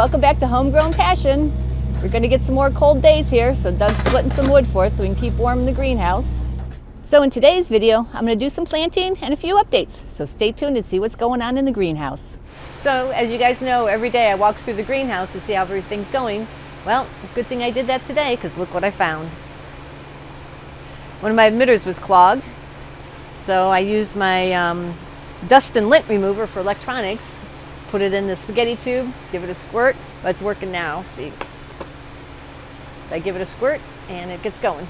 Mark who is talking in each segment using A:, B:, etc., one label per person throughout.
A: welcome back to Homegrown Passion. We're going to get some more cold days here, so Doug's splitting some wood for us so we can keep warm in the greenhouse. So in today's video, I'm going to do some planting and a few updates, so stay tuned and see what's going on in the greenhouse. So as you guys know, every day I walk through the greenhouse to see how everything's going. Well, good thing I did that today, because look what I found. One of my emitters was clogged, so I used my dust and lint remover for electronics, put it in the spaghetti tube, give it a squirt. Well, it's working now, see. I give it a squirt and it gets going.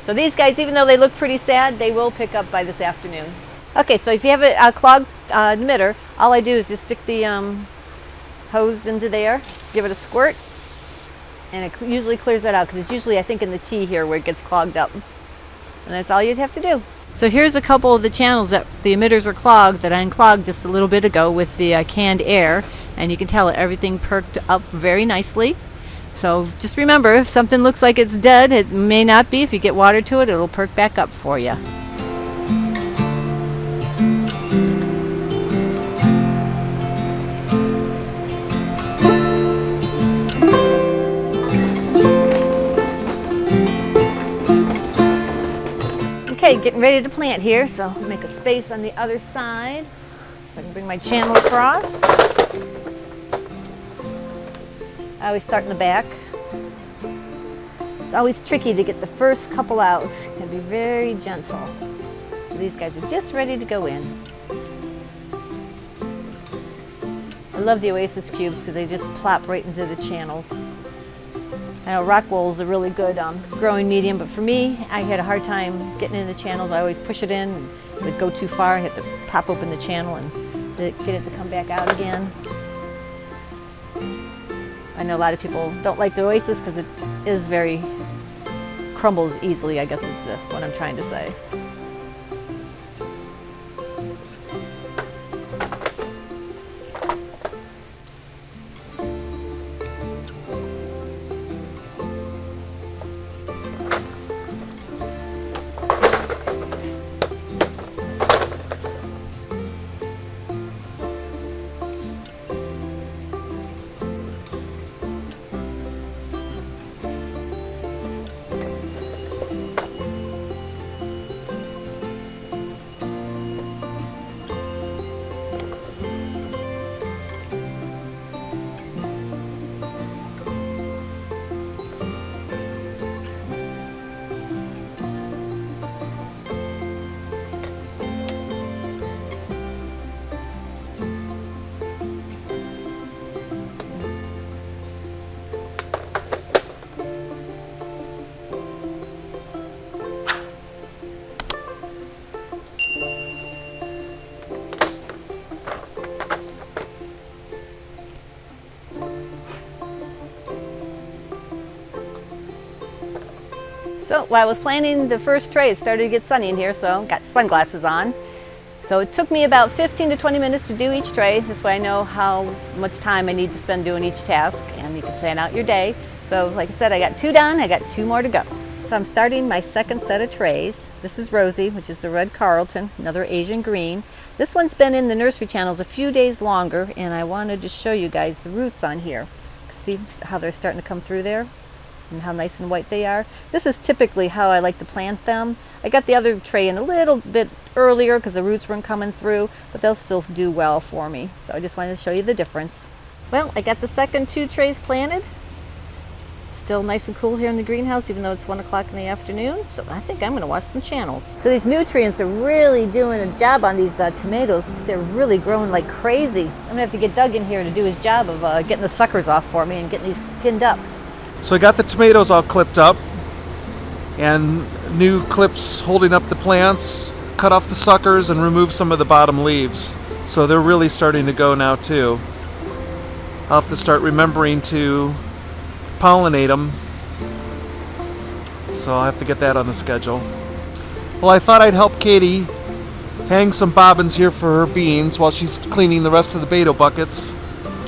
A: So these guys, even though they look pretty sad, they will pick up by this afternoon. Okay, so if you have a clogged emitter, all I do is just stick the hose into there, give it a squirt, and it usually clears that out, because it's usually, I think, in the T here where it gets clogged up. And that's all you'd have to do. So here's a couple of the channels that the emitters were clogged that I unclogged just a little bit ago with the canned air, and you can tell everything perked up very nicely. So just remember, if something looks like it's dead, it may not be. If you get water to it, it'll perk back up for you. Okay, getting ready to plant here, so I'll make a space on the other side so I can bring my channel across. I always start in the back. It's always tricky to get the first couple out. You can be very gentle. So these guys are just ready to go in. I love the Oasis cubes because they just plop right into the channels. I know rock wool is a really good growing medium, but for me, I had a hard time getting in the channels. I always push it in, and it would go too far. I had to pop open the channel and get it to come back out again. I know a lot of people don't like the Oasis because it is very, crumbles easily, I guess is what I'm trying to say. So while I was planting the first tray, it started to get sunny in here, so I got sunglasses on. So it took me about 15 to 20 minutes to do each tray. This way I know how much time I need to spend doing each task, and you can plan out your day. So like I said, I got 2 done, I got 2 more to go. So I'm starting my second set of trays. This is Rosie, which is the red Carlton, another Asian green. This one's been in the nursery channels a few days longer, and I wanted to show you guys the roots on here. See how they're starting to come through there? And how nice and white they are. This is typically how I like to plant them. I got the other tray in a little bit earlier because the roots weren't coming through, but they'll still do well for me. So I just wanted to show you the difference. Well, I got the second 2 trays planted. Still nice and cool here in the greenhouse, even though it's 1 o'clock in the afternoon. So I think I'm going to watch some channels. So these nutrients are really doing a job on these tomatoes. They're really growing like crazy. I'm going to have to get Doug in here to do his job of getting the suckers off for me and getting these pinned up.
B: So I got the tomatoes all clipped up, and new clips holding up the plants, cut off the suckers and remove some of the bottom leaves. So they're really starting to go now too. I'll have to start remembering to pollinate them. So I'll have to get that on the schedule. Well, I thought I'd help Katie hang some bobbins here for her beans while she's cleaning the rest of the Bato buckets.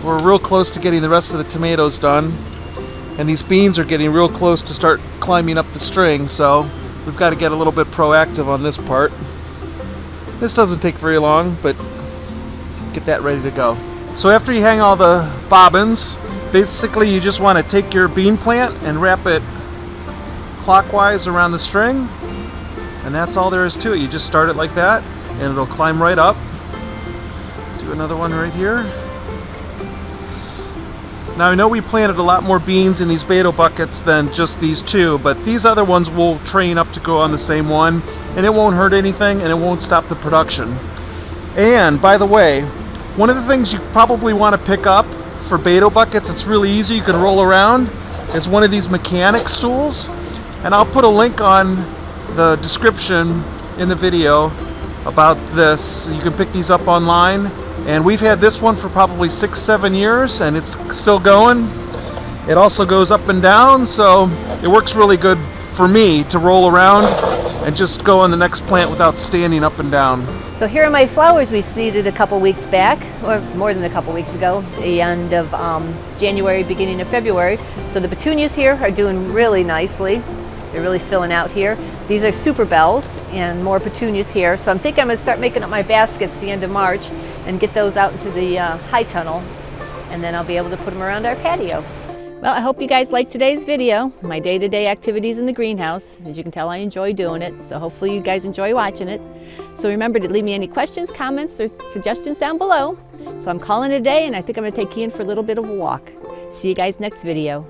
B: We're real close to getting the rest of the tomatoes done. And these beans are getting real close to start climbing up the string, so we've got to get a little bit proactive on this part. This doesn't take very long, but get that ready to go. So after you hang all the bobbins, basically you just want to take your bean plant and wrap it clockwise around the string, and that's all there is to it. You just start it like that and it'll climb right up. Do another one right here. Now I know we planted a lot more beans in these Bato buckets than just these two, but these other ones will train up to go on the same one, and it won't hurt anything and it won't stop the production. And by the way, one of the things you probably want to pick up for Bato buckets, it's really easy, you can roll around, is one of these mechanic stools. And I'll put a link on the description in the video about this. You can pick these up online. And we've had this one for probably 6-7 years and it's still going. It also goes up and down, so it works really good for me to roll around and just go on the next plant without standing up and down.
A: So here are my flowers we seeded a couple weeks back, or more than a couple weeks ago, the end of January, beginning of February. So the petunias here are doing really nicely. They're really filling out here. These are super bells and more petunias here. So I'm thinking I'm going to start making up my baskets at the end of March and get those out into the high tunnel, and then I'll be able to put them around our patio. Well, I hope you guys liked today's video, my day-to-day activities in the greenhouse. As you can tell, I enjoy doing it, so hopefully you guys enjoy watching it. So remember to leave me any questions, comments, or suggestions down below. So I'm calling it a day, and I think I'm going to take Ian for a little bit of a walk. See you guys next video.